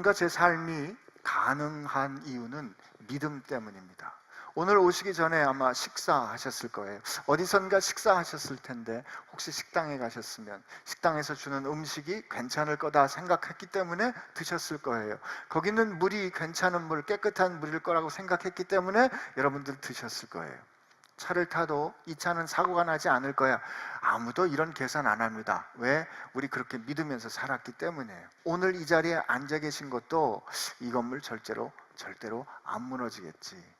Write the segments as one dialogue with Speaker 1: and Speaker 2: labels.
Speaker 1: 여러분과 제 삶이 가능한 이유는 믿음 때문입니다. 오늘 오시기 전에 아마 식사하셨을 거예요. 어디선가 식사하셨을 텐데 혹시 식당에 가셨으면 식당에서 주는 음식이 괜찮을 거다 생각했기 때문에 드셨을 거예요. 거기는 물이 괜찮은 물, 깨끗한 물일 거라고 생각했기 때문에 여러분들 드셨을 거예요. 차를 타도 이 차는 사고가 나지 않을 거야. 아무도 이런 계산 안 합니다. 왜? 우리 그렇게 믿으면서 살았기 때문이에요. 오늘 이 자리에 앉아 계신 것도 이 건물 절대로 안 무너지겠지.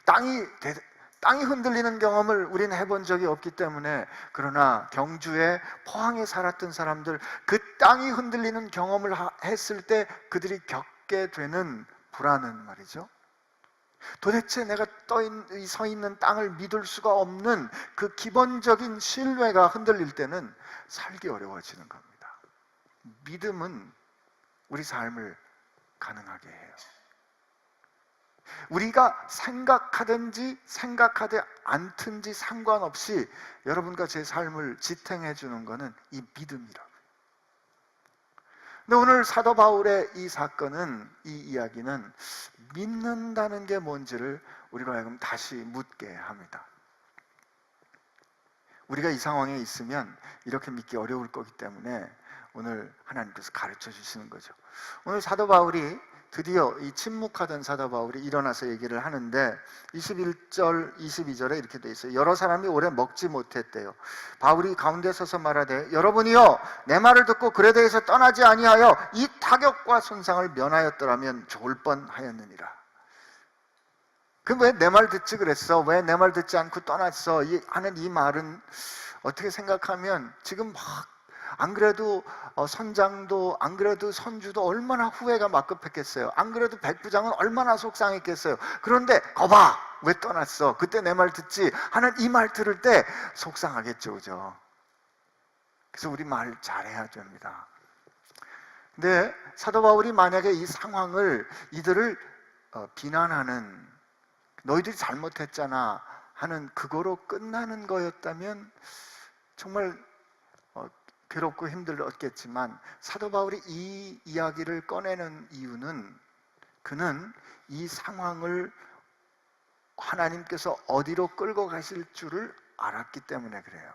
Speaker 1: 땅이 흔들리는 경험을 우리는 해본 적이 없기 때문에, 그러나 경주에 포항에 살았던 사람들, 그 땅이 흔들리는 경험을 했을 때 그들이 겪게 되는 불안은 말이죠, 도대체 내가 서 있는 땅을 믿을 수가 없는 그 기본적인 신뢰가 흔들릴 때는 살기 어려워지는 겁니다. 믿음은 우리 삶을 가능하게 해요. 우리가 생각하든지 생각하지 않든지 상관없이 여러분과 제 삶을 지탱해 주는 것은 이 믿음이라고요. 근데 오늘 사도 바울의 이 사건은, 이 이야기는 믿는다는 게 뭔지를 우리로 하여금 다시 묻게 합니다. 우리가 이 상황에 있으면 이렇게 믿기 어려울 거기 때문에 오늘 하나님께서 가르쳐 주시는 거죠. 오늘 사도 바울이 드디어 이 침묵하던 사도 바울이 일어나서 얘기를 하는데 21절, 22절에 이렇게 돼 있어요. 여러 사람이 오래 먹지 못했대요. 바울이 가운데 서서 말하되, 여러분이요 내 말을 듣고 그에 대해서 떠나지 아니하여 이 타격과 손상을 면하였더라면 좋을 뻔하였느니라. 그럼 왜 내 말 듣지 그랬어? 왜 내 말 듣지 않고 떠났어? 하는 이 말은 어떻게 생각하면 지금 막 안 그래도 선장도, 안 그래도 선주도 얼마나 후회가 막급했겠어요. 안 그래도 백부장은 얼마나 속상했겠어요. 그런데 거봐, 왜 떠났어? 그때 내 말 듣지? 하는 이 말 들을 때 속상하겠죠, 그죠? 그래서 우리 말 잘해야 됩니다. 근데 사도 바울이 만약에 이 상황을, 이들을 비난하는, 너희들이 잘못했잖아 하는 그거로 끝나는 거였다면 정말 괴롭고 힘들었겠지만, 사도 바울이 이 이야기를 꺼내는 이유는 그는 이 상황을 하나님께서 어디로 끌고 가실 줄을 알았기 때문에 그래요.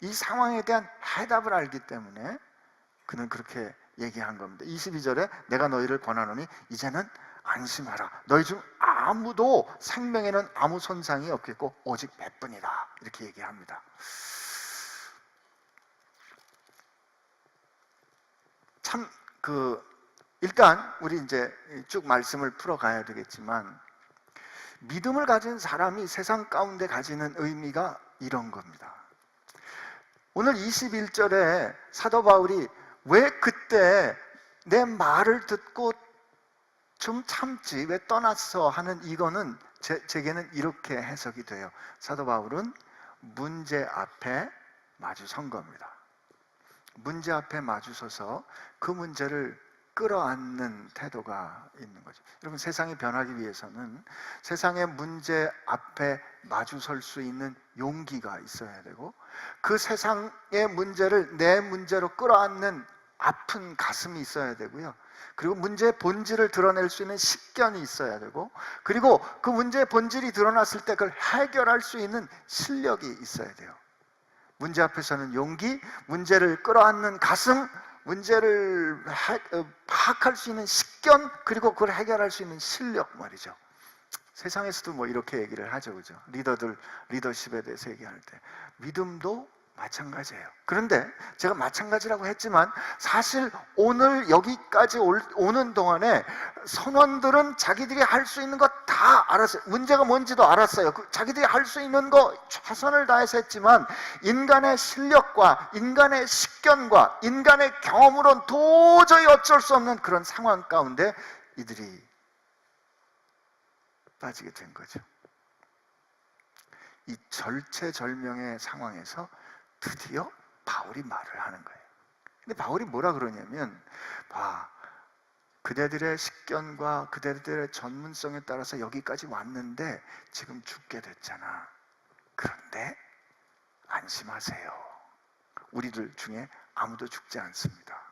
Speaker 1: 이 상황에 대한 해답을 알기 때문에 그는 그렇게 얘기한 겁니다. 22절에 내가 너희를 권하노니 이제는 안심하라. 너희 중 아무도 생명에는 아무 손상이 없겠고 오직 배뿐이다. 이렇게 얘기합니다. 참 일단 우리 이제 쭉 말씀을 풀어가야 되겠지만, 믿음을 가진 사람이 세상 가운데 가지는 의미가 이런 겁니다. 오늘 21절에 사도 바울이 왜 그때 내 말을 듣고 좀 참지 왜 떠났어 하는 이거는 제게는 이렇게 해석이 돼요. 사도 바울은 문제 앞에 마주 선 겁니다. 문제 앞에 마주서서 그 문제를 끌어안는 태도가 있는 거죠. 여러분, 세상이 변하기 위해서는 세상의 문제 앞에 마주설 수 있는 용기가 있어야 되고, 그 세상의 문제를 내 문제로 끌어안는 아픈 가슴이 있어야 되고요. 그리고 문제의 본질을 드러낼 수 있는 식견이 있어야 되고, 그리고 그 문제의 본질이 드러났을 때 그걸 해결할 수 있는 실력이 있어야 돼요. 문제 앞에서는 용기, 문제를 끌어안는 가슴, 문제를 파악할 수 있는 식견, 그리고 그걸 해결할 수 있는 실력 말이죠. 세상에서도 뭐 이렇게 얘기를 하죠, 그죠? 리더십에 대해서 얘기할 때 믿음도 마찬가지예요. 그런데 제가 마찬가지라고 했지만 사실 오늘 여기까지 오는 동안에 선원들은 자기들이 할 수 있는 거 다 알았어요. 문제가 뭔지도 알았어요. 자기들이 할 수 있는 거 최선을 다해서 했지만 인간의 실력과 인간의 식견과 인간의 경험으로는 도저히 어쩔 수 없는 그런 상황 가운데 이들이 빠지게 된 거죠. 이 절체절명의 상황에서 드디어 바울이 말을 하는 거예요. 근데 바울이 뭐라 그러냐면, 그대들의 식견과 그대들의 전문성에 따라서 여기까지 왔는데 지금 죽게 됐잖아. 그런데 안심하세요. 우리들 중에 아무도 죽지 않습니다.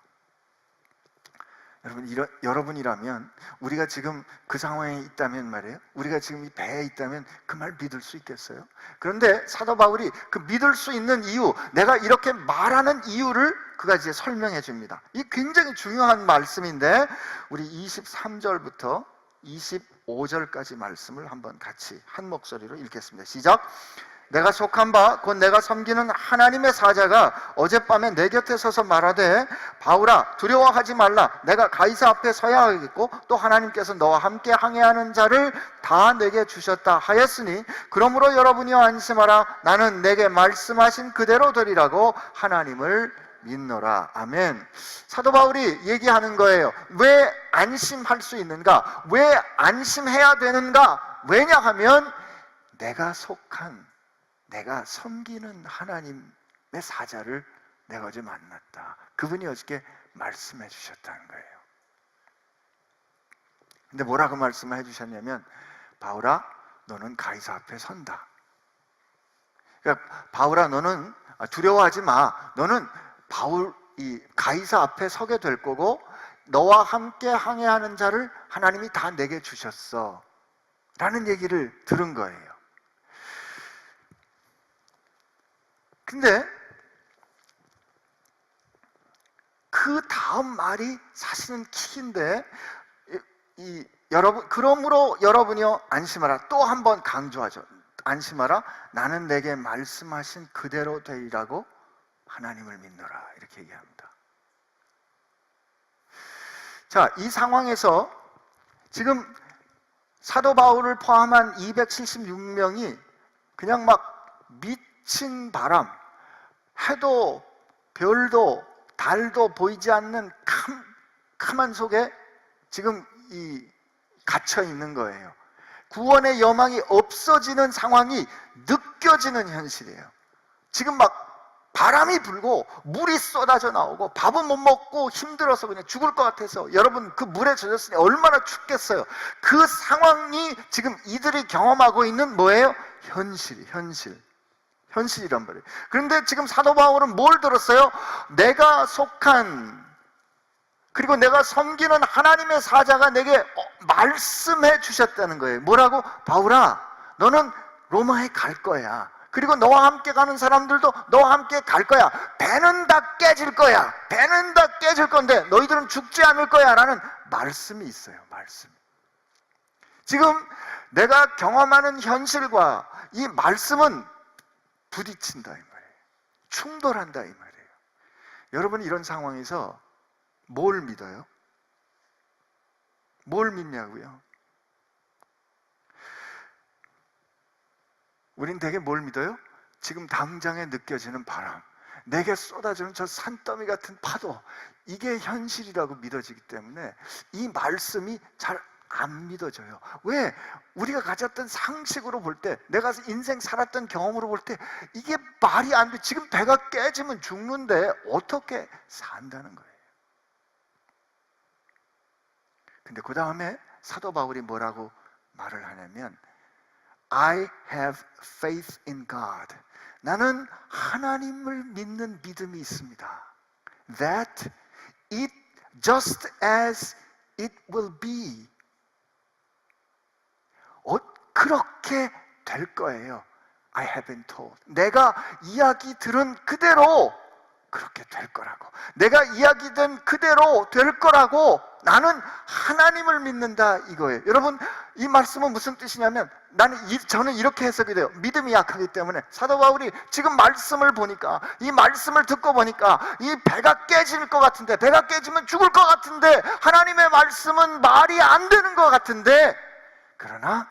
Speaker 1: 여러분이라면, 우리가 지금 그 상황에 있다면 말이에요, 우리가 지금 이 배에 있다면 그 말 믿을 수 있겠어요? 그런데 사도 바울이 그 믿을 수 있는 이유, 내가 이렇게 말하는 이유를 그가 이제 설명해 줍니다. 이 굉장히 중요한 말씀인데, 우리 23절부터 25절까지 말씀을 한번 같이 한 목소리로 읽겠습니다. 시작. 내가 속한 바 곧 내가 섬기는 하나님의 사자가 어젯밤에 내 곁에 서서 말하되, 바울아 두려워하지 말라. 내가 가이사 앞에 서야 하겠고 또 하나님께서 너와 함께 항해하는 자를 다 내게 주셨다 하였으니 그러므로 여러분이여 안심하라. 나는 내게 말씀하신 그대로 되리라고 하나님을 믿노라. 아멘. 사도 바울이 얘기하는 거예요. 왜 안심할 수 있는가? 왜 안심해야 되는가? 왜냐하면 내가 속한, 내가 섬기는 하나님의 사자를 내가 어제 만났다. 그분이 어저께 말씀해 주셨다는 거예요. 근데 뭐라고 말씀해 주셨냐면, 바울아 너는 가이사 앞에 선다. 그러니까 바울아 너는 두려워하지 마. 너는 이 가이사 앞에 서게 될 거고 너와 함께 항해하는 자를 하나님이 다 내게 주셨어 라는 얘기를 들은 거예요. 근데 그 다음 말이 사실은 킥인데, 여러분, 그러므로 여러분이요 안심하라. 또 한 번 강조하죠. 안심하라. 나는 내게 말씀하신 그대로 되리라고 하나님을 믿노라. 이렇게 얘기합니다. 자, 이 상황에서 지금 사도 바울을 포함한 276명이 그냥 막 미친 바람, 해도 별도 달도 보이지 않는 캄캄한 속에 지금 갇혀 있는 거예요. 구원의 여망이 없어지는 상황이 느껴지는 현실이에요. 지금 막 바람이 불고 물이 쏟아져 나오고 밥은 못 먹고 힘들어서 그냥 죽을 것 같아서, 여러분 그 물에 젖었으니 얼마나 춥겠어요. 그 상황이 지금 이들이 경험하고 있는 뭐예요? 현실이란 말이에요. 그런데 지금 사도 바울은 뭘 들었어요? 내가 속한, 그리고 내가 섬기는 하나님의 사자가 내게 말씀해 주셨다는 거예요. 뭐라고? 바울아 너는 로마에 갈 거야. 그리고 너와 함께 가는 사람들도 너와 함께 갈 거야. 배는 다 깨질 거야. 배는 다 깨질 건데 너희들은 죽지 않을 거야 라는 말씀이 있어요. 말씀. 지금 내가 경험하는 현실과 이 말씀은 부딪힌다 이 말이에요. 충돌한다 이 말이에요. 여러분 이런 상황에서 뭘 믿어요? 뭘 믿냐고요? 우린 되게 뭘 믿어요? 지금 당장에 느껴지는 바람, 내게 쏟아지는 저 산더미 같은 파도, 이게 현실이라고 믿어지기 때문에 이 말씀이 잘 안 믿어져요. 왜? 우리가 가졌던 상식으로 볼 때, 내가 인생 살았던 경험으로 볼 때 이게 말이 안 돼. 지금 배가 깨지면 죽는데 어떻게 산다는 거예요. 근데 그 다음에 사도 바울이 뭐라고 말을 하냐면, I have faith in God. 나는 하나님을 믿는 믿음이 있습니다. That it just as it will be. 그렇게 될 거예요. I have been told. 내가 이야기 들은 그대로 그렇게 될 거라고. 내가 이야기된 그대로 될 거라고 나는 하나님을 믿는다 이거예요. 여러분 이 말씀은 무슨 뜻이냐면, 저는 이렇게 해석이 돼요. 믿음이 약하기 때문에. 사도 바울이 지금 말씀을 보니까, 이 말씀을 듣고 보니까 이 배가 깨질 것 같은데, 배가 깨지면 죽을 것 같은데, 하나님의 말씀은 말이 안 되는 것 같은데, 그러나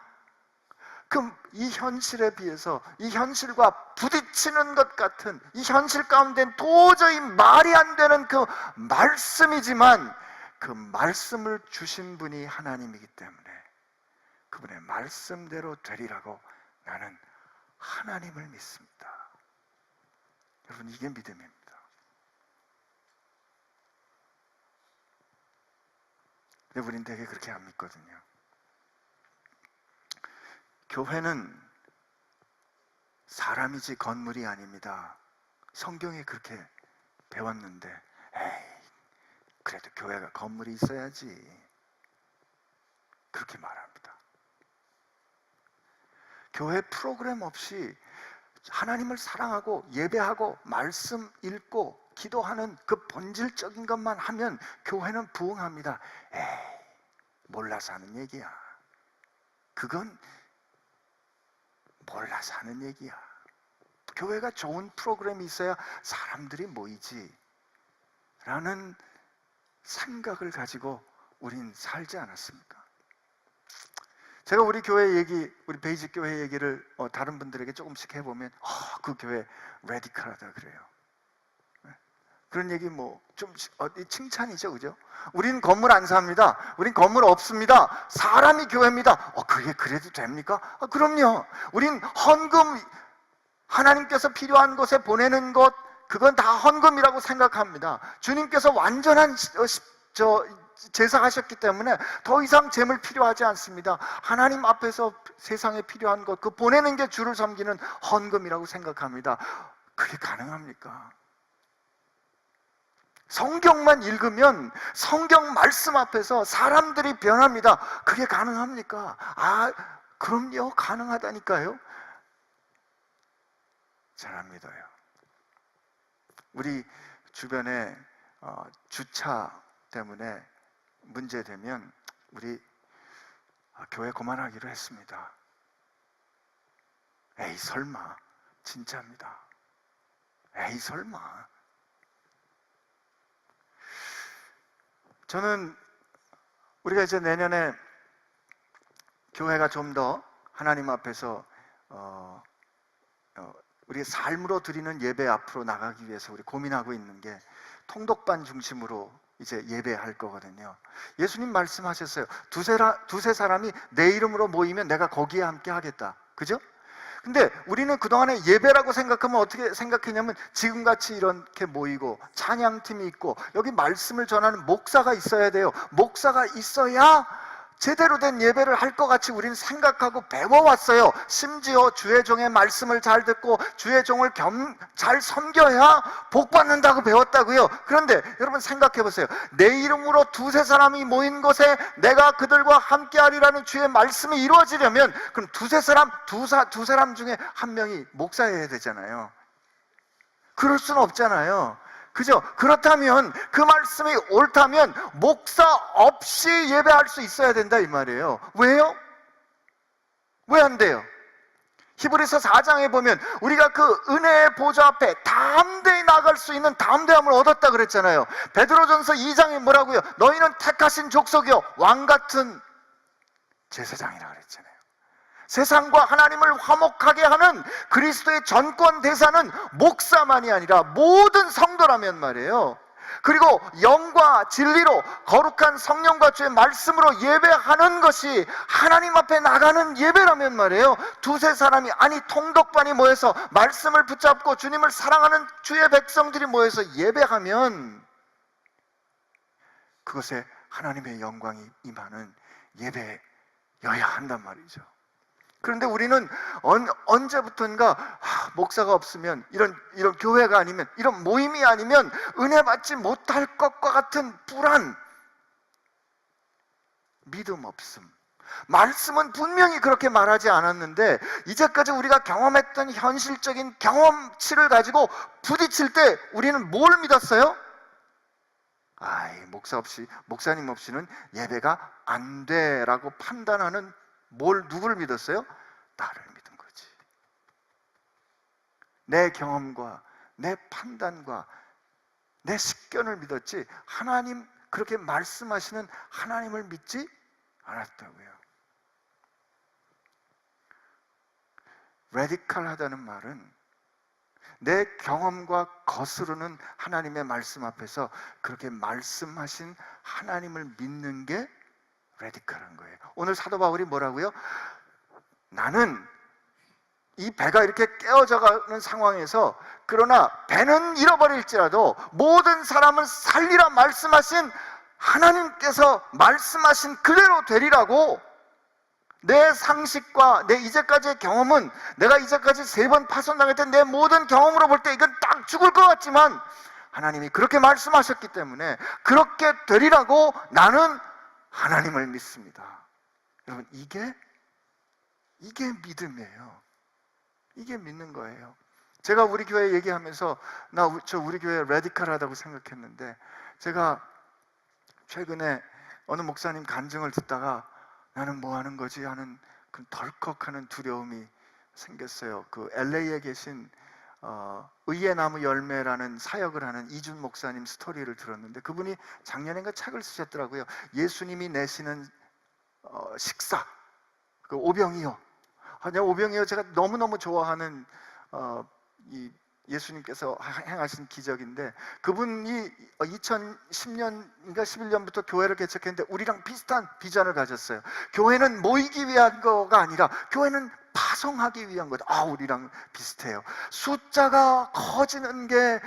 Speaker 1: 그럼 이 현실에 비해서, 이 현실과 부딪히는 것 같은 이 현실 가운데 도저히 말이 안 되는 그 말씀이지만, 그 말씀을 주신 분이 하나님이기 때문에 그분의 말씀대로 되리라고 나는 하나님을 믿습니다. 여러분 이게 믿음입니다. 근데 우린 되게 그렇게 안 믿거든요. 교회는 사람이지 건물이 아닙니다. 성경에 그렇게 배웠는데, 에이, 그래도 교회가 건물이 있어야지. 그렇게 말합니다. 교회 프로그램 없이 하나님을 사랑하고 예배하고 말씀 읽고 기도하는 그 본질적인 것만 하면 교회는 부흥합니다. 에이, 몰라서 하는 얘기야. 그건 몰라서 하는 얘기야. 교회가 좋은 프로그램이 있어야 사람들이 모이지 라는 생각을 가지고 우린 살지 않았습니까? 제가 우리 교회 얘기, 우리 베이직 교회 얘기를 다른 분들에게 조금씩 해보면 그 교회 레디컬하다 그래요. 그런 얘기 좀 칭찬이죠, 그죠? 우린 건물 안 삽니다. 우린 건물 없습니다. 사람이 교회입니다. 그게 그래도 됩니까? 그럼요. 우린 헌금, 하나님께서 필요한 곳에 보내는 것, 그건 다 헌금이라고 생각합니다. 주님께서 완전한 제사하셨기 때문에 더 이상 재물 필요하지 않습니다. 하나님 앞에서 세상에 필요한 것, 그 보내는 게 주를 섬기는 헌금이라고 생각합니다. 그게 가능합니까? 성경만 읽으면 성경 말씀 앞에서 사람들이 변합니다. 그게 가능합니까? 그럼요, 가능하다니까요. 잘 안 믿어요. 우리 주변에 주차 때문에 문제되면 우리 교회 그만하기로 했습니다. 에이 설마, 진짜입니다. 에이 설마. 저는 우리가 이제 내년에 교회가 좀 더 하나님 앞에서 우리 삶으로 드리는 예배 앞으로 나가기 위해서 우리 고민하고 있는 게 통독반 중심으로 이제 예배할 거거든요. 예수님 말씀하셨어요. 두세 사람이 내 이름으로 모이면 내가 거기에 함께 하겠다. 그죠? 근데 우리는 그동안에 예배라고 생각하면 어떻게 생각했냐면 지금같이 이렇게 모이고 찬양팀이 있고 여기 말씀을 전하는 목사가 있어야 돼요. 목사가 있어야 제대로 된 예배를 할 것 같이 우리는 생각하고 배워왔어요. 심지어 주의 종의 말씀을 잘 듣고 주의 종을 잘 섬겨야 복 받는다고 배웠다고요. 그런데 여러분 생각해 보세요. 내 이름으로 두세 사람이 모인 곳에 내가 그들과 함께 하리라는 주의 말씀이 이루어지려면 그럼 두 사람 중에 한 명이 목사여야 되잖아요. 그럴 수는 없잖아요. 그죠? 그렇다면 그 말씀이 옳다면 목사 없이 예배할 수 있어야 된다 이 말이에요. 왜요? 왜 안 돼요? 히브리서 4장에 보면 우리가 그 은혜의 보좌 앞에 담대히 나갈 수 있는 담대함을 얻었다 그랬잖아요. 베드로전서 2장에 뭐라고요? 너희는 택하신 족속이요 왕같은 제사장이라 그랬잖아요. 세상과 하나님을 화목하게 하는 그리스도의 전권 대사는 목사만이 아니라 모든 성도라면 말이에요. 그리고 영과 진리로 거룩한 성령과 주의 말씀으로 예배하는 것이 하나님 앞에 나가는 예배라면 말이에요. 두세 사람이 아니 통독반이 모여서 말씀을 붙잡고 주님을 사랑하는 주의 백성들이 모여서 예배하면 그것에 하나님의 영광이 임하는 예배여야 한단 말이죠. 그런데 우리는 언제부턴가 목사가 없으면 이런 교회가 아니면 이런 모임이 아니면 은혜 받지 못할 것과 같은 불안, 믿음 없음. 말씀은 분명히 그렇게 말하지 않았는데 이제까지 우리가 경험했던 현실적인 경험치를 가지고 부딪힐 때 우리는 뭘 믿었어요? 목사님 없이는 예배가 안 돼라고 판단하는 누구를 믿었어요? 나를 믿은 거지. 내 경험과 내 판단과 내 식견을 믿었지 하나님 그렇게 말씀하시는 하나님을 믿지 않았다고요. 레디컬하다는 말은 내 경험과 거스르는 하나님의 말씀 앞에서 그렇게 말씀하신 하나님을 믿는 게 레디컬한 거예요. 오늘 사도 바울이 뭐라고요? 나는 이 배가 이렇게 깨어져 가는 상황에서 그러나 배는 잃어버릴지라도 모든 사람을 살리라 말씀하신 하나님께서 말씀하신 그대로 되리라고 내 상식과 내 이제까지의 경험은 내가 이제까지 3번 파손당했던 내 모든 경험으로 볼 때 이건 딱 죽을 것 같지만 하나님이 그렇게 말씀하셨기 때문에 그렇게 되리라고 나는 하나님을 믿습니다. 여러분, 이게 믿음이에요. 이게 믿는 거예요. 제가 우리 교회 얘기하면서 저 우리 교회 레디컬하다고 생각했는데, 제가 최근에 어느 목사님 간증을 듣다가 나는 뭐 하는 거지 하는 그 덜컥하는 두려움이 생겼어요. 그 LA에 계신 의의 나무 열매라는 사역을 하는 이준 목사님 스토리를 들었는데, 그분이 작년인가 책을 쓰셨더라고요. 예수님이 내시는 식사, 그 오병이어. 오병이어 제가 너무너무 좋아하는 이 예수님께서 행하신 기적인데, 그분이 2010년인가 11년부터 교회를 개척했는데 우리랑 비슷한 비전을 가졌어요. 교회는 모이기 위한 거가 아니라 교회는 파송하기 위한 거다. 우리랑 비슷해요. 숫자가 커지는 게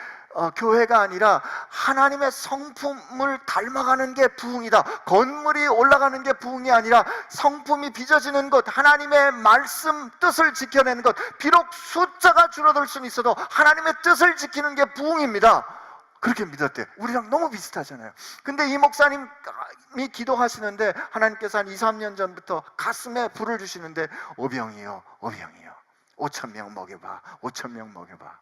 Speaker 1: 교회가 아니라 하나님의 성품을 닮아가는 게 부흥이다. 건물이 올라가는 게 부흥이 아니라 성품이 빚어지는 것, 하나님의 말씀 뜻을 지켜내는 것. 비록 숫자가 줄어들 수는 있어도 하나님의 뜻을 지키는 게 부흥입니다. 그렇게 믿었대요. 우리랑 너무 비슷하잖아요. 근데 이 목사님이 기도하시는데 하나님께서 한 2, 3년 전부터 가슴에 불을 주시는데, 오병이요 5,000명 먹여봐, 5,000명 먹여봐.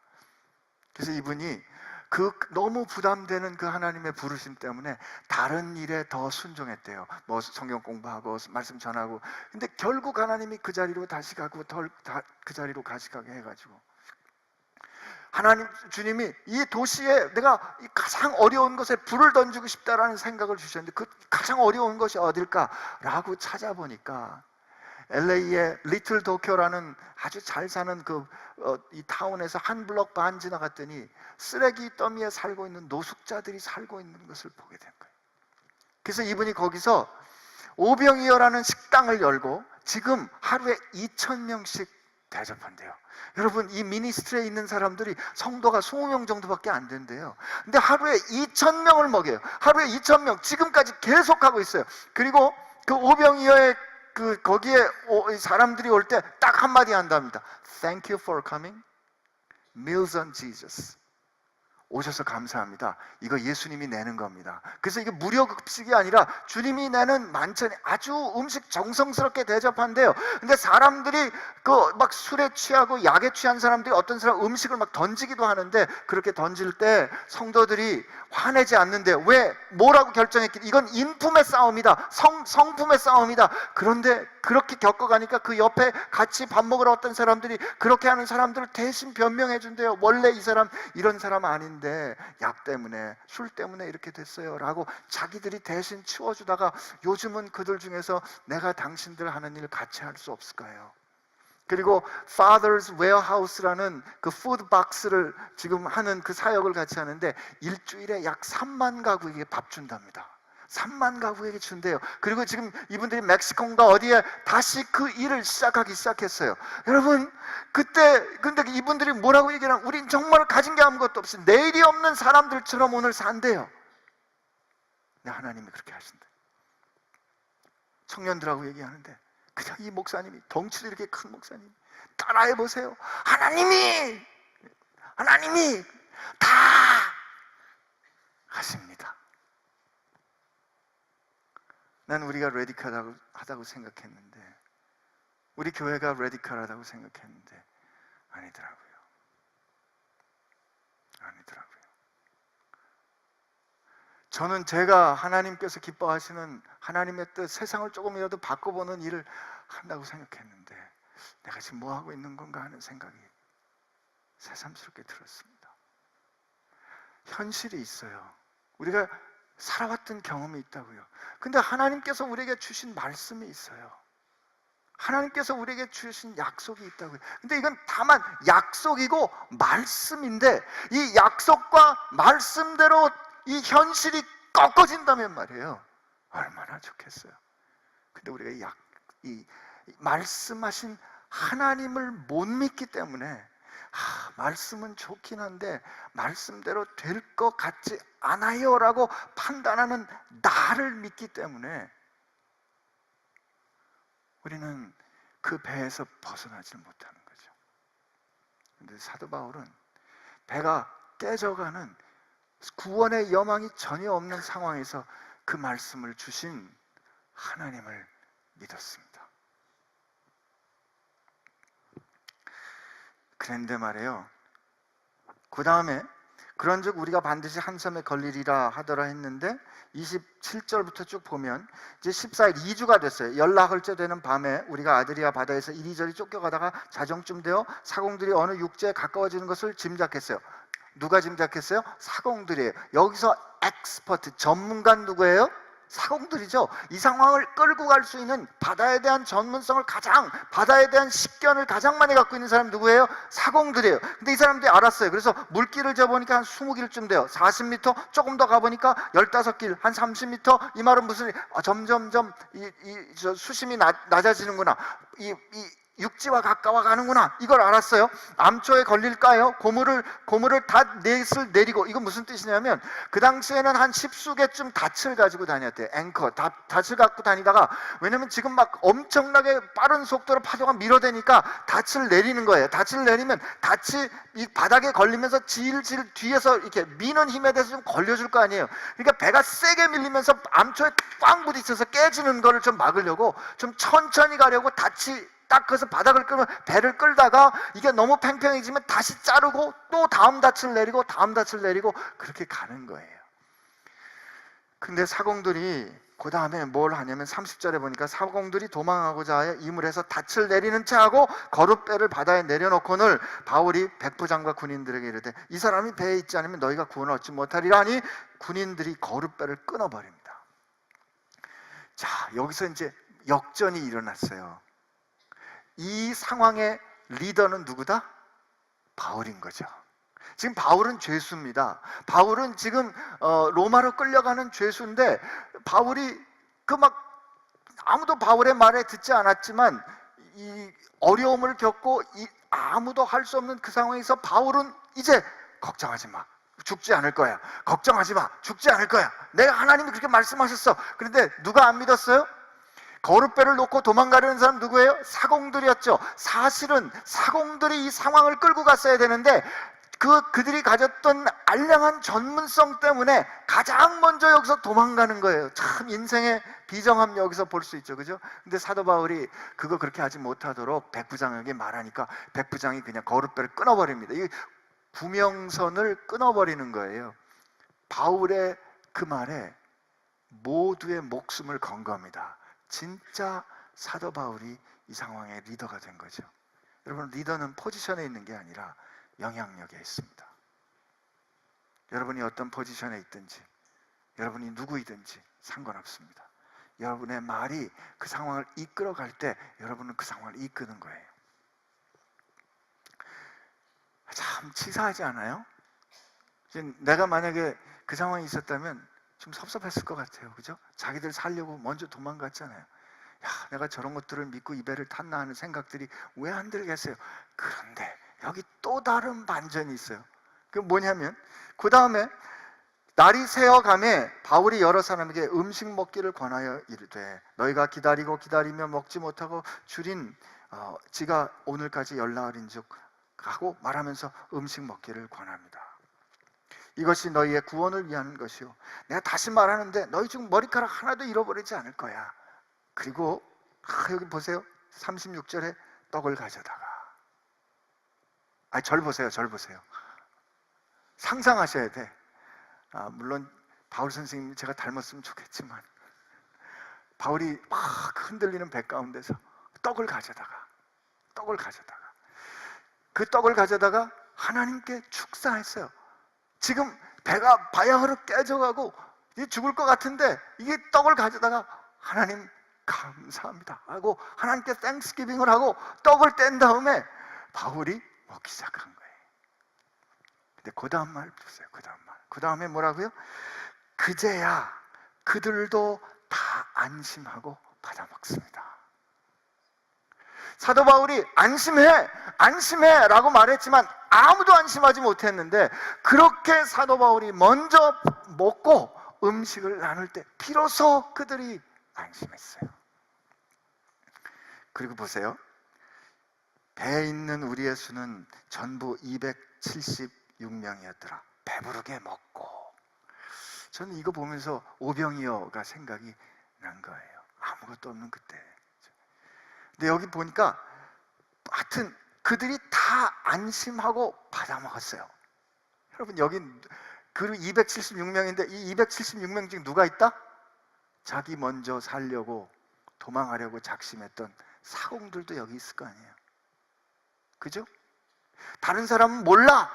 Speaker 1: 그래서 이분이 그 너무 부담되는 그 하나님의 부르심 때문에 다른 일에 더 순종했대요. 뭐 성경 공부하고 말씀 전하고. 근데 결국 하나님이 그 자리로 다시 가고 그 자리로 다시 가게 해가지고, 하나님 주님이 이 도시에 내가 가장 어려운 것에 불을 던지고 싶다라는 생각을 주셨는데, 그 가장 어려운 것이 어딜까라고 찾아보니까 LA의 리틀 도쿄라는 아주 잘 사는 이 타운에서 한 블럭 반 지나갔더니 쓰레기 더미에 살고 있는 노숙자들이 살고 있는 것을 보게 된 거예요. 그래서 이분이 거기서 오병이어라는 식당을 열고 지금 하루에 2,000명씩 대접한대요. 여러분, 이 미니스트리에 있는 사람들이 성도가 20명 정도밖에 안 된대요. 근데 하루에 2,000명을 먹여요. 하루에 2,000명 지금까지 계속하고 있어요. 그리고 그 오병이어의 거기에 사람들이 올 때 딱 한마디 한답니다. Thank you for coming. Meals on Jesus. 오셔서 감사합니다. 이거 예수님이 내는 겁니다. 그래서 이게 무료 급식이 아니라 주님이 내는 만찬이 아주 음식 정성스럽게 대접한대요. 근데 사람들이 막 술에 취하고 약에 취한 사람들이 어떤 사람 음식을 막 던지기도 하는데, 그렇게 던질 때 성도들이 화내지 않는데, 왜? 뭐라고 결정했기? 이건 인품의 싸움이다. 성품의 싸움이다. 그런데 그렇게 겪어가니까 그 옆에 같이 밥 먹으러 왔던 사람들이 그렇게 하는 사람들을 대신 변명해 준대요. 원래 이 사람 이런 사람 아닌데 약 때문에, 술 때문에 이렇게 됐어요 라고 자기들이 대신 치워주다가, 요즘은 그들 중에서 내가 당신들 하는 일 같이 할 수 없을까요? 그리고 Father's Warehouse라는 그 푸드박스를 지금 하는 그 사역을 같이 하는데, 일주일에 약 3만 가구에게 밥 준답니다. 3만 가구에게 준대요. 그리고 지금 이분들이 멕시코인가 어디에 다시 그 일을 시작하기 시작했어요. 여러분, 근데 이분들이 뭐라고 얘기를 하면, 우린 정말 가진 게 아무것도 없이 내일이 없는 사람들처럼 오늘 산대요. 근데 하나님이 그렇게 하신대. 청년들하고 얘기하는데, 그냥 이 목사님이, 덩치도 이렇게 큰 목사님이, 따라해 보세요. 하나님이 다 하십니다. 난 우리가 레디컬하다고 생각했는데, 우리 교회가 레디컬하다고 생각했는데 아니더라고요. 저는 제가 하나님께서 기뻐하시는 하나님의 뜻, 세상을 조금이라도 바꿔보는 일을 한다고 생각했는데, 내가 지금 뭐 하고 있는 건가 하는 생각이 새삼스럽게 들었습니다. 현실이 있어요. 우리가 살아왔던 경험이 있다고요. 근데 하나님께서 우리에게 주신 말씀이 있어요. 하나님께서 우리에게 주신 약속이 있다고요. 근데 이건 다만 약속이고 말씀인데, 이 약속과 말씀대로 이 현실이 꺾어진다면 말이에요, 얼마나 좋겠어요. 근데 우리가 이 말씀하신 하나님을 못 믿기 때문에, 말씀은 좋긴 한데 말씀대로 될 것 같지 않아요 라고 판단하는 나를 믿기 때문에 우리는 그 배에서 벗어나지 못하는 거죠. 근데 사도 바울은 배가 깨져가는 구원의 여망이 전혀 없는 상황에서 그 말씀을 주신 하나님을 믿었습니다. 그런데 말이에요, 그 다음에 그런즉 우리가 반드시 한 섬에 걸리리라 하더라 했는데 27절부터 쭉 보면 이제 14일 2주가 됐어요. 열나흘째 되는 밤에 우리가 아드리아 바다에서 이리저리 쫓겨가다가 자정쯤 되어 사공들이 어느 육지에 가까워지는 것을 짐작했어요. 누가 짐작했어요? 사공들이에요. 여기서 엑스퍼트, 전문가는 누구예요? 사공들이죠. 이 상황을 끌고 갈 수 있는 바다에 대한 전문성을 바다에 대한 식견을 가장 많이 갖고 있는 사람이 누구예요? 사공들이에요. 근데 이 사람들이 알았어요. 그래서 물길을 재보니까 한 20길쯤 돼요. 40m, 조금 더 가보니까 15길, 한 30m. 이 말은 무슨, 점점점 수심이 낮아지는구나. 육지와 가까워 가는구나. 이걸 알았어요. 암초에 걸릴까요? 고무를 다 넷을 내리고, 이건 무슨 뜻이냐면 그 당시에는 한 10수개쯤 닷을 가지고 다녔대요. 앵커, 닷을 갖고 다니다가, 왜냐면 지금 막 엄청나게 빠른 속도로 파도가 밀어대니까 닷을 내리는 거예요. 닷을 내리면 닷이 이 바닥에 걸리면서 질질 뒤에서 이렇게 미는 힘에 대해서 좀 걸려줄 거 아니에요. 그러니까 배가 세게 밀리면서 암초에 꽝 부딪혀서 깨지는 거를 좀 막으려고 좀 천천히 가려고 닷이 딱 그래서 바닥을 끌면, 배를 끌다가 이게 너무 팽팽해지면 다시 자르고 또 다음 닻을 내리고 다음 닻을 내리고 그렇게 가는 거예요. 근데 사공들이 그 다음에 뭘 하냐면 30절에 보니까 사공들이 도망하고자 하여 이물에서 닻을 내리는 채 하고 거룻배를 바다에 내려놓고는 바울이 백부장과 군인들에게 이르되 이 사람이 배에 있지 않으면 너희가 구원을 얻지 못하리라 하니 군인들이 거룻배를 끊어버립니다. 자, 여기서 이제 역전이 일어났어요. 이 상황의 리더는 누구다? 바울인 거죠. 지금 바울은 죄수입니다. 바울은 지금 로마로 끌려가는 죄수인데, 바울이 아무도 바울의 말에 듣지 않았지만 이 어려움을 겪고 아무도 할 수 없는 그 상황에서 바울은 이제 걱정하지 마, 죽지 않을 거야. 걱정하지 마, 죽지 않을 거야. 내가 하나님이 그렇게 말씀하셨어. 그런데 누가 안 믿었어요? 거룻배를 놓고 도망가려는 사람 누구예요? 사공들이었죠. 사실은 사공들이 이 상황을 끌고 갔어야 되는데 그들이 가졌던 알량한 전문성 때문에 가장 먼저 여기서 도망가는 거예요. 참 인생의 비정함 여기서 볼 수 있죠. 그죠? 근데 사도 바울이 그거 그렇게 하지 못하도록 백부장에게 말하니까 백부장이 그냥 거룻배를 끊어버립니다. 이 구명선을 끊어버리는 거예요. 바울의 그 말에 모두의 목숨을 건 겁니다. 진짜 사도 바울이 이 상황의 리더가 된 거죠. 여러분, 리더는 포지션에 있는 게 아니라 영향력에 있습니다. 여러분이 어떤 포지션에 있든지, 여러분이 누구이든지 상관없습니다. 여러분의 말이 그 상황을 이끌어 갈 때 여러분은 그 상황을 이끄는 거예요. 참 치사하지 않아요? 내가 만약에 그 상황이 있었다면 좀 섭섭했을 것 같아요. 그죠? 자기들 살려고 먼저 도망갔잖아요. 야, 내가 저런 것들을 믿고 이 배를 탔나 하는 생각들이 왜 안 들겠어요? 그런데 여기 또 다른 반전이 있어요. 그 뭐냐면 그 다음에 날이 새어가매 바울이 여러 사람에게 음식 먹기를 권하여 이르되 너희가 기다리며 먹지 못하고 줄인 지가 오늘까지 열나흘인즉 하고 말하면서 음식 먹기를 권합니다. 이것이 너희의 구원을 위한 것이요, 내가 다시 말하는데 너희 중 머리카락 하나도 잃어버리지 않을 거야. 그리고 여기 보세요. 36절에 떡을 가져다가, 절 보세요. 상상하셔야 돼. 물론 바울 선생님 제가 닮았으면 좋겠지만 바울이 막 흔들리는 배 가운데서 떡을 가져다가 그 떡을 가져다가 하나님께 축사했어요. 지금 배가 바야흐로 깨져가고 죽을 것 같은데 이게 떡을 가져다가 하나님 감사합니다 하고 하나님께 땡스기빙을 하고 떡을 뗀 다음에 바울이 먹기 시작한 거예요. 근데 그 다음 말 보세요. 그 다음에 뭐라고요? 그제야 그들도 다 안심하고 받아 먹습니다. 사도 바울이 안심해 라고 말했지만 아무도 안심하지 못했는데, 그렇게 사도 바울이 먼저 먹고 음식을 나눌 때 비로소 그들이 안심했어요. 그리고 보세요. 배에 있는 우리의 수는 전부 276명이었더라. 배부르게 먹고 저는 이거 보면서 오병이어가 생각이 난 거예요. 아무것도 없는 그때. 근데 여기 보니까 하여튼 그들이 다 안심하고 받아먹었어요. 여러분, 여기 그 276명인데 이 276명 중 누가 있다? 자기 먼저 살려고 도망하려고 작심했던 사공들도 여기 있을 거 아니에요. 그죠? 다른 사람은 몰라,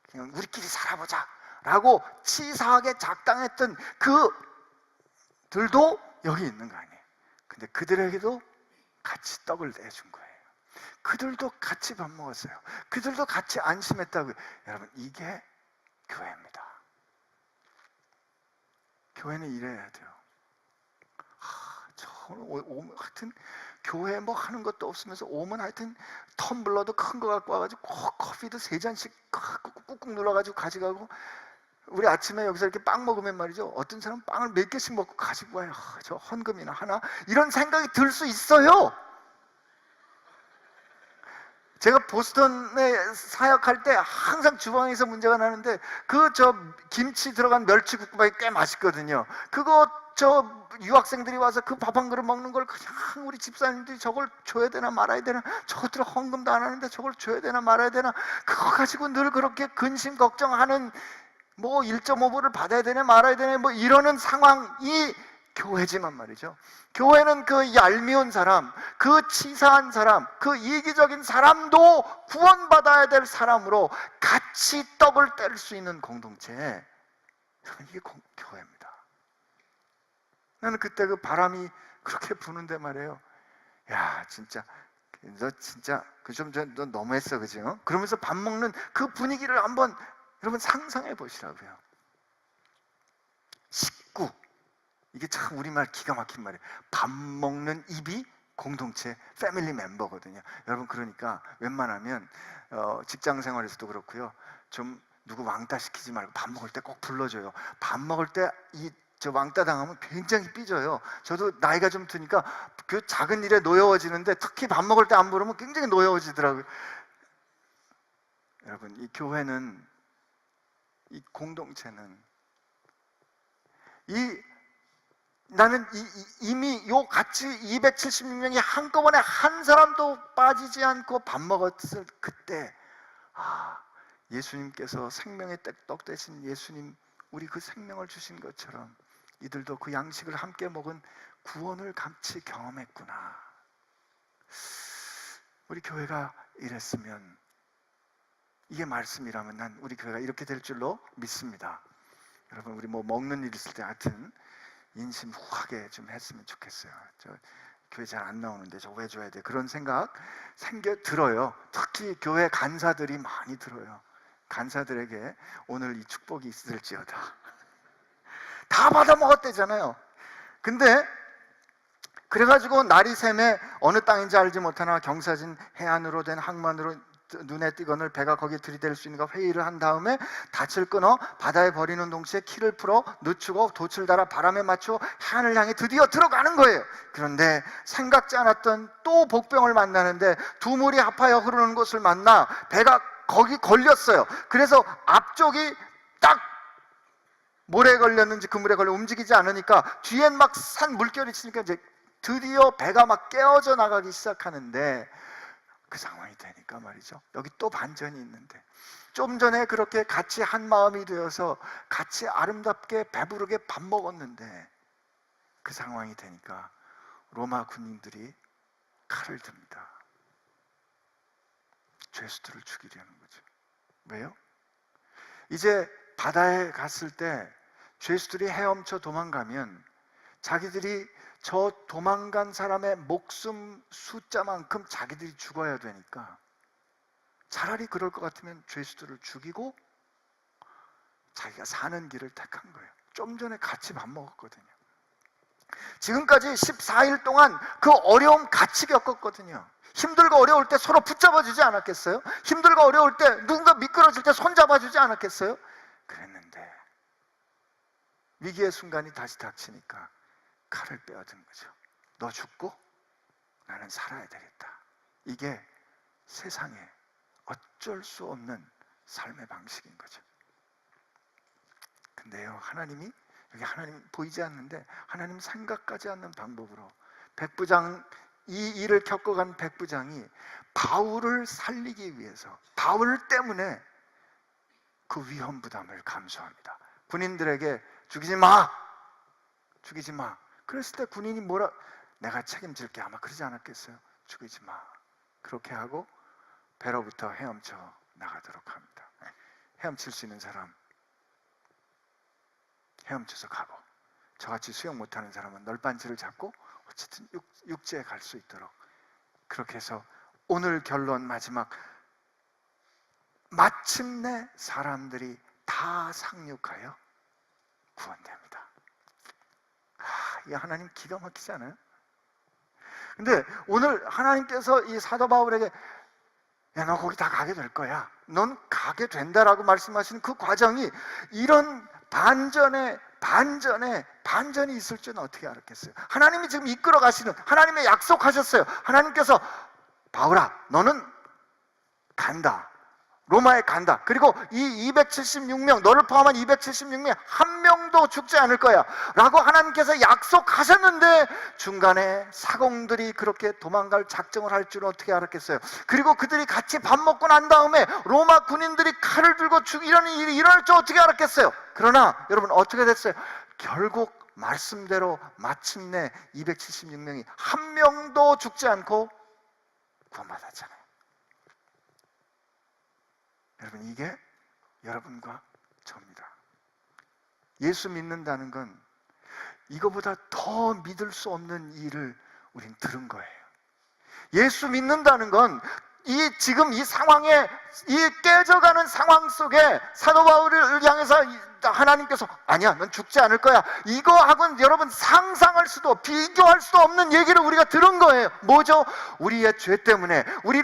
Speaker 1: 그냥 우리끼리 살아보자 라고 치사하게 작당했던 그들도 여기 있는 거 아니에요. 근데 그들에게도 같이 떡을 내준 거예요. 그들도 같이 밥 먹었어요. 그들도 같이 안심했다고요. 여러분, 이게 교회입니다. 교회는 이래야 돼요. 하여튼 교회 뭐 하는 것도 없으면서 오면 하여튼 텀블러도 큰 거 갖고 와가지고 커피도 3잔씩 꾹꾹 눌러가지고 가져가고, 우리 아침에 여기서 이렇게 빵 먹으면 말이죠, 어떤 사람은 빵을 몇 개씩 먹고 가지고 와요. 저 헌금이나 하나, 이런 생각이 들 수 있어요. 제가 보스턴에 사역할 때 항상 주방에서 문제가 나는데, 김치 들어간 멸치국밥이 꽤 맛있거든요. 그거 유학생들이 와서 그 밥 한 그릇 먹는 걸 그냥 우리 집사님들이 저걸 줘야 되나 말아야 되나, 저것들 헌금도 안 하는데 저걸 줘야 되나 말아야 되나, 그거 가지고 늘 그렇게 근심 걱정하는, 뭐 1.5불을 받아야 되나 말아야 되나 뭐 이러는 상황이 교회지만 말이죠. 교회는 그 얄미운 사람, 그 치사한 사람, 그 이기적인 사람도 구원받아야 될 사람으로 같이 떡을 뗄 수 있는 공동체, 이게 교회입니다. 나는 그때 그 바람이 그렇게 부는데 말이에요, 야 진짜 너 진짜 너 너무했어, 그지? 그러면서 밥 먹는 그 분위기를 한번 여러분 상상해 보시라고요. 식구, 이게 참 우리말 기가 막힌 말이에요. 밥 먹는 입이 공동체, 패밀리 멤버거든요. 여러분, 그러니까 웬만하면 직장 생활에서도 그렇고요, 좀 누구 왕따 시키지 말고 밥 먹을 때 꼭 불러줘요. 밥 먹을 때 저 왕따 당하면 굉장히 삐져요. 저도 나이가 좀 드니까 그 작은 일에 노여워지는데 특히 밥 먹을 때 안 부르면 굉장히 노여워지더라고요. 여러분, 이 교회는, 이 공동체는, 나는 이미 요 같이 276명이 한꺼번에 한 사람도 빠지지 않고 밥 먹었을 그때, 예수님께서 생명의 떡 대신 예수님, 우리 그 생명을 주신 것처럼 이들도 그 양식을 함께 먹은 구원을 같이 경험했구나. 우리 교회가 이랬으면, 이게 말씀이라면 난 우리 교회가 이렇게 될 줄로 믿습니다. 여러분, 우리 뭐 먹는 일 있을 때 하여튼 인심 후하게 좀 했으면 좋겠어요. 저 교회 잘 안 나오는데 저거 왜 줘야 돼? 그런 생각 들어요. 특히 교회 간사들이 많이 들어요. 간사들에게 오늘 이 축복이 있을지어다. 다 받아 먹었대잖아요. 근데 그래가지고 날이 새매 어느 땅인지 알지 못하나 경사진 해안으로 된 항만으로 눈에 띄거늘 배가 거기에 들이댈 수 있는가 회의를 한 다음에 닻을 끊어 바다에 버리는 동시에 키를 풀어 늦추고 돛을 달아 바람에 맞춰 해안을 향해 드디어 들어가는 거예요. 그런데 생각지 않았던 또 복병을 만나는데 두 물이 합하여 흐르는 곳을 만나 배가 거기 걸렸어요. 그래서 앞쪽이 딱 물에 걸렸는지 그 물에 걸려 움직이지 않으니까 뒤엔 막 산 물결이 치니까 이제 드디어 배가 막 깨어져 나가기 시작하는데, 그 상황이 되니까 말이죠, 여기 또 반전이 있는데, 좀 전에 그렇게 같이 한 마음이 되어서 같이 아름답게 배부르게 밥 먹었는데, 그 상황이 되니까 로마 군인들이 칼을 듭니다. 죄수들을 죽이려는 거죠. 왜요? 이제 바다에 갔을 때 죄수들이 헤엄쳐 도망가면 자기들이 저 도망간 사람의 목숨 숫자만큼 자기들이 죽어야 되니까 차라리 그럴 것 같으면 죄수들을 죽이고 자기가 사는 길을 택한 거예요. 좀 전에 같이 밥 먹었거든요. 지금까지 14일 동안 그 어려움 같이 겪었거든요. 힘들고 어려울 때 서로 붙잡아 주지 않았겠어요? 힘들고 어려울 때 누군가 미끄러질 때 손잡아 주지 않았겠어요? 그랬는데 위기의 순간이 다시 닥치니까 칼을 빼앗은 거죠. 너 죽고 나는 살아야 되겠다. 이게 세상에 어쩔 수 없는 삶의 방식인 거죠. 근데요, 하나님이 여기 하나님 보이지 않는데 하나님 생각하지 않는 방법으로 백부장, 이 일을 겪어간 백부장이 바울을 살리기 위해서, 바울 때문에 그 위험 부담을 감수합니다. 군인들에게 죽이지 마, 죽이지 마. 그랬을 때 군인이 뭐라, 내가 책임질게, 아마 그러지 않았겠어요? 죽이지 마. 그렇게 하고 배로부터 헤엄쳐 나가도록 합니다. 헤엄칠 수 있는 사람 헤엄쳐서 가고, 저같이 수영 못하는 사람은 널빤지를 잡고 어쨌든 육지에 갈 수 있도록, 그렇게 해서 오늘 결론 마지막, 마침내 사람들이 다 상륙하여 구원됩니다. 이 하나님 기가 막히지 않아요? 근데 오늘 하나님께서 이 사도 바울에게 야, 너 거기 다 가게 될 거야, 넌 가게 된다라고 말씀하시는 그 과정이 이런 반전이 있을 줄은 어떻게 알았겠어요? 하나님이 지금 이끌어 가시는, 하나님의 약속하셨어요. 하나님께서 바울아, 너는 간다, 로마에 간다. 그리고 이 276명, 너를 포함한 276명 한 명도 죽지 않을 거야 라고 하나님께서 약속하셨는데 중간에 사공들이 그렇게 도망갈 작정을 할 줄은 어떻게 알았겠어요? 그리고 그들이 같이 밥 먹고 난 다음에 로마 군인들이 칼을 들고 이런 일이 일어날 줄 어떻게 알았겠어요? 그러나 여러분, 어떻게 됐어요? 결국 말씀대로 마침내 276명이 한 명도 죽지 않고 구원받았잖아요. 여러분, 이게 여러분과 저입니다. 예수 믿는다는 건 이거보다 더 믿을 수 없는 일을 우린 들은 거예요. 예수 믿는다는 건 지금 이 상황에, 이 깨져가는 상황 속에 사도 바울을 향해서 하나님께서 아니야, 넌 죽지 않을 거야, 이거하고는 여러분 상상할 수도, 비교할 수도 없는 얘기를 우리가 들은 거예요. 뭐죠? 우리의 죄 때문에, 우리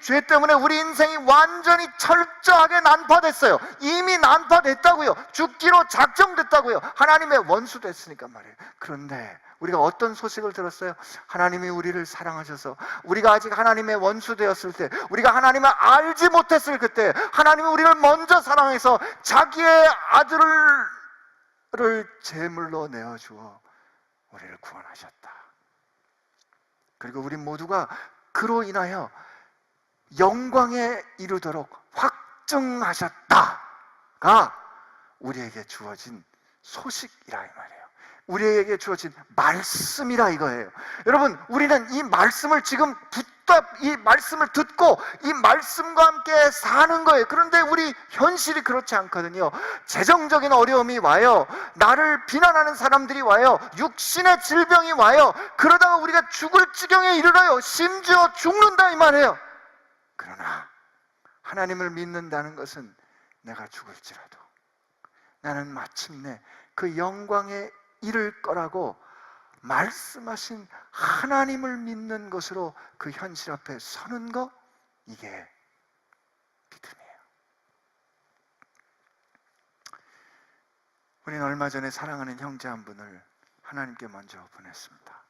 Speaker 1: 죄 때문에 우리 인생이 완전히 철저하게 난파됐어요. 이미 난파됐다고요. 죽기로 작정됐다고요. 하나님의 원수 됐으니까 말이에요. 그런데 우리가 어떤 소식을 들었어요? 하나님이 우리를 사랑하셔서, 우리가 아직 하나님의 원수 되었을 때, 우리가 하나님을 알지 못했을 그때 하나님이 우리를 먼저 사랑해서 자기의 아들을 제물로 내어주어 우리를 구원하셨다. 그리고 우리 모두가 그로 인하여 영광에 이르도록 확증하셨다가 우리에게 주어진 소식이라 이 말이에요. 우리에게 주어진 말씀이라 이거예요. 여러분, 우리는 이 말씀을 지금 이 말씀을 듣고 이 말씀과 함께 사는 거예요. 그런데 우리 현실이 그렇지 않거든요. 재정적인 어려움이 와요. 나를 비난하는 사람들이 와요. 육신의 질병이 와요. 그러다가 우리가 죽을 지경에 이르러요. 심지어 죽는다 이 말이에요. 그러나 하나님을 믿는다는 것은 내가 죽을지라도 나는 마침내 그 영광에 이를 거라고 말씀하신 하나님을 믿는 것으로 그 현실 앞에 서는 거, 이게 믿음이에요. 우리는 얼마 전에 사랑하는 형제 한 분을 하나님께 먼저 보냈습니다.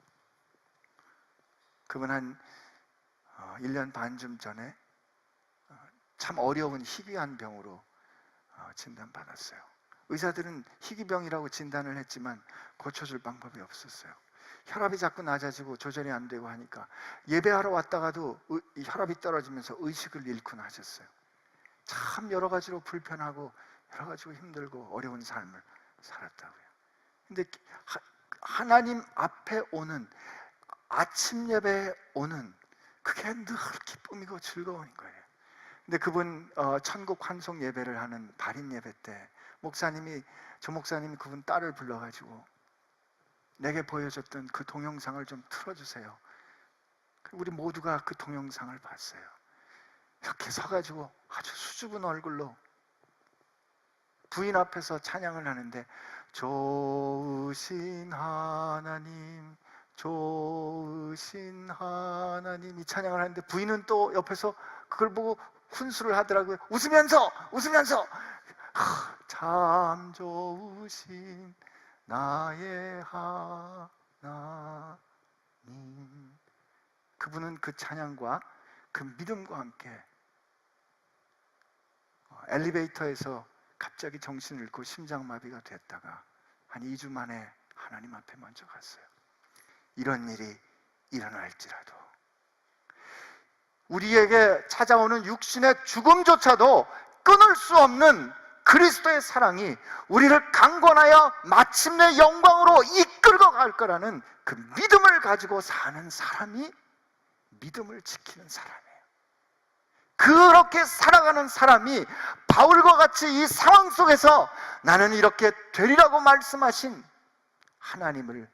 Speaker 1: 그분 한 1년 반쯤 전에 참 어려운 희귀한 병으로 진단받았어요. 의사들은 희귀병이라고 진단을 했지만 고쳐줄 방법이 없었어요. 혈압이 자꾸 낮아지고 조절이 안 되고 하니까 예배하러 왔다가도 혈압이 떨어지면서 의식을 잃곤 하셨어요. 참 여러 가지로 불편하고 여러 가지로 힘들고 어려운 삶을 살았다고요. 근데 하나님 앞에 오는, 아침 예배에 오는, 그게 늘 기쁨이고 즐거운 거예요. 근데 그분 천국 환송 예배를 하는 발인 예배 때 조 목사님이 그분 딸을 불러가지고 내게 보여줬던 그 동영상을 좀 틀어주세요. 우리 모두가 그 동영상을 봤어요. 이렇게 서가지고 아주 수줍은 얼굴로 부인 앞에서 찬양을 하는데, 좋으신 하나님, 좋으신 하나님, 이 찬양을 하는데 부인은 또 옆에서 그걸 보고 훈수를 하더라고요. 웃으면서 참 좋으신 나의 하나님. 그분은 그 찬양과 그 믿음과 함께 엘리베이터에서 갑자기 정신을 잃고 심장마비가 됐다가 한 2주 만에 하나님 앞에 먼저 갔어요. 이런 일이 일어날지라도 우리에게 찾아오는 육신의 죽음조차도 끊을 수 없는 그리스도의 사랑이 우리를 강권하여 마침내 영광으로 이끌고 갈 거라는 그 믿음을 가지고 사는 사람이 믿음을 지키는 사람이에요. 그렇게 살아가는 사람이 바울과 같이 이 상황 속에서 나는 이렇게 되리라고 말씀하신 하나님을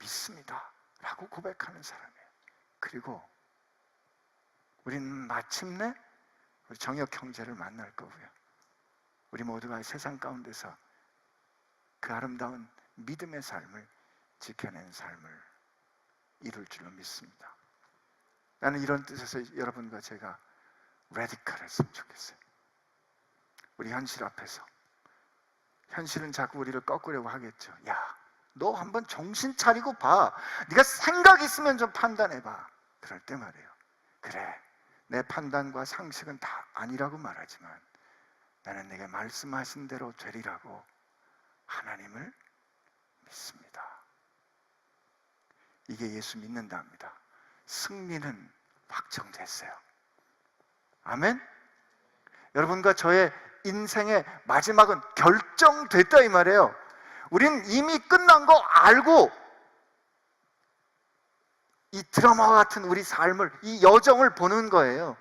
Speaker 1: 믿습니다 라고 고백하는 사람이에요. 그리고 우리는 마침내 우리 정혁 형제를 만날 거고요, 우리 모두가 세상 가운데서 그 아름다운 믿음의 삶을 지켜낸 삶을 이룰 줄로 믿습니다. 나는 이런 뜻에서 여러분과 제가 레디컬했으면 좋겠어요. 우리 현실 앞에서, 현실은 자꾸 우리를 꺾으려고 하겠죠. 야, 너 한번 정신 차리고 봐. 네가 생각 있으면 좀 판단해봐. 그럴 때 말이에요, 그래, 내 판단과 상식은 다 아니라고 말하지만 나는 내게 말씀하신 대로 되리라고 하나님을 믿습니다. 이게 예수 믿는다입니다. 승리는 확정됐어요. 아멘? 여러분과 저의 인생의 마지막은 결정됐다 이 말이에요. 우린 이미 끝난 거 알고 이 드라마와 같은 우리 삶을, 이 여정을 보는 거예요.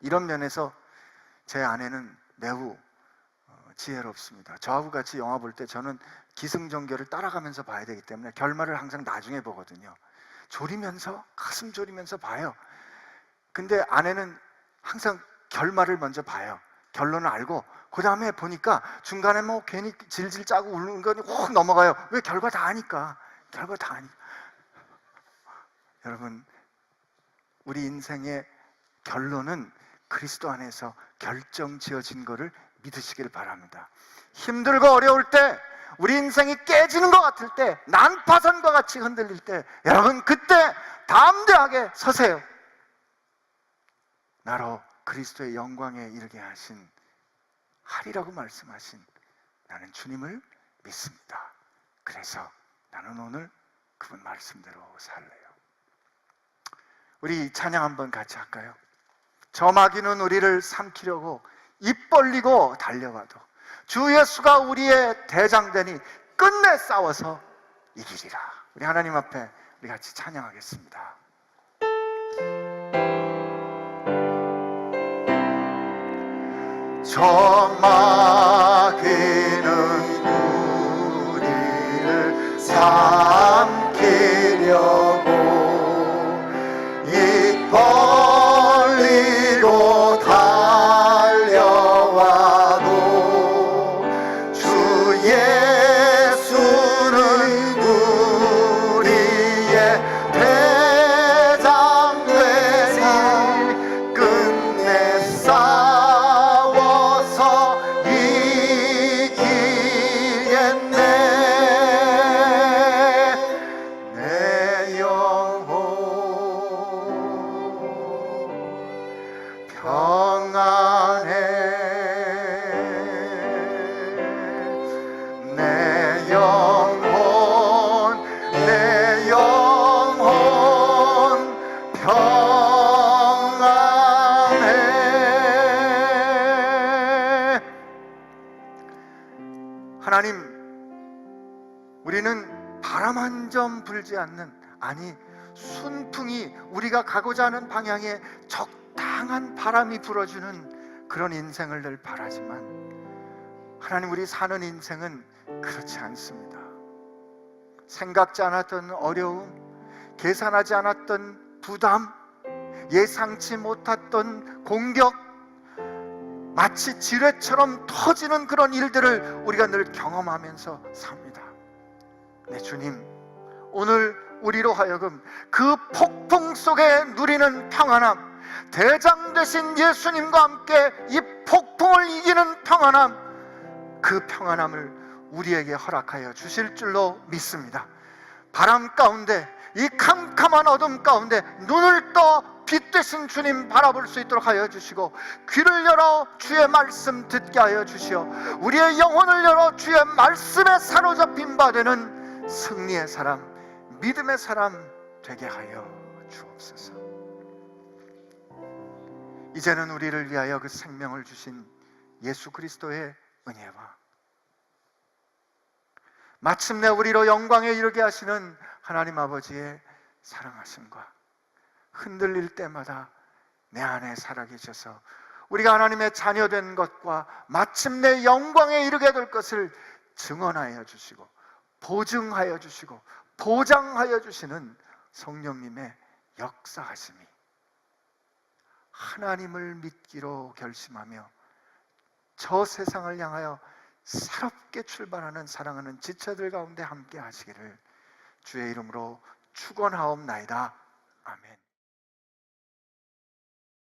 Speaker 1: 이런 면에서 제 아내는 매우 지혜롭습니다. 저하고 같이 영화 볼 때 저는 기승전결을 따라가면서 봐야 되기 때문에 결말을 항상 나중에 보거든요. 졸이면서, 가슴 졸이면서 봐요. 근데 아내는 항상 결말을 먼저 봐요. 결론을 알고 그 다음에 보니까 중간에 뭐 괜히 질질 짜고 울는 거니 확 넘어가요. 왜? 결과 다 아니까. 결과 다 아니까. 여러분, 우리 인생의 결론은 그리스도 안에서 결정 지어진 것을 믿으시길 바랍니다. 힘들고 어려울 때, 우리 인생이 깨지는 것 같을 때, 난파선과 같이 흔들릴 때, 여러분 그때 담대하게 서세요. 나로 그리스도의 영광에 이르게 하신, 하리라고 말씀하신 나는 주님을 믿습니다. 그래서 나는 오늘 그분 말씀대로 살래요. 우리 찬양 한번 같이 할까요? 저 마귀는 우리를 삼키려고 입 벌리고 달려가도 주 예수가 우리의 대장되니 끝내 싸워서 이기리라. 우리 하나님 앞에 우리 같이 찬양하겠습니다. 저 마귀는 우리를 삼키려고 입 벌리고 달려와도 주 예수는 우리의 대장 되니 끝내 싸워서 이기겠네. 내 영혼 평안해. 내 영혼, 내 영혼 평안해. 하나님, 우리는 바람 한 점 불지 않는, 아니 순풍이 우리가 가고자 하는 방향에 적당한 바람이 불어주는 그런 인생을 늘 바라지만, 하나님, 우리 사는 인생은 그렇지 않습니다. 생각지 않았던 어려움, 계산하지 않았던 부담, 예상치 못했던 공격, 마치 지뢰처럼 터지는 그런 일들을 우리가 늘 경험하면서 삽니다. 네, 주님, 오늘 우리로 하여금 그 폭풍 속에 누리는 평안함, 대장 되신 예수님과 함께 이 폭풍을 이기는 평안함, 그 평안함을 우리에게 허락하여 주실 줄로 믿습니다. 바람 가운데, 이 캄캄한 어둠 가운데 눈을 떠 빛 되신 주님 바라볼 수 있도록 하여 주시고, 귀를 열어 주의 말씀 듣게 하여 주시어 우리의 영혼을 열어 주의 말씀에 사로잡힌 바 되는 승리의 사람, 믿음의 사람 되게 하여 주옵소서. 이제는 우리를 위하여 그 생명을 주신 예수 그리스도의 은혜와 마침내 우리로 영광에 이르게 하시는 하나님 아버지의 사랑하심과 흔들릴 때마다 내 안에 살아계셔서 우리가 하나님의 자녀된 것과 마침내 영광에 이르게 될 것을 증언하여 주시고 보증하여 주시고 보장하여 주시는 성령님의 역사하심이 하나님을 믿기로 결심하며 저 세상을 향하여 새롭게 출발하는 사랑하는 지체들 가운데 함께 하시기를 주의 이름으로 축원하옵나이다. 아멘.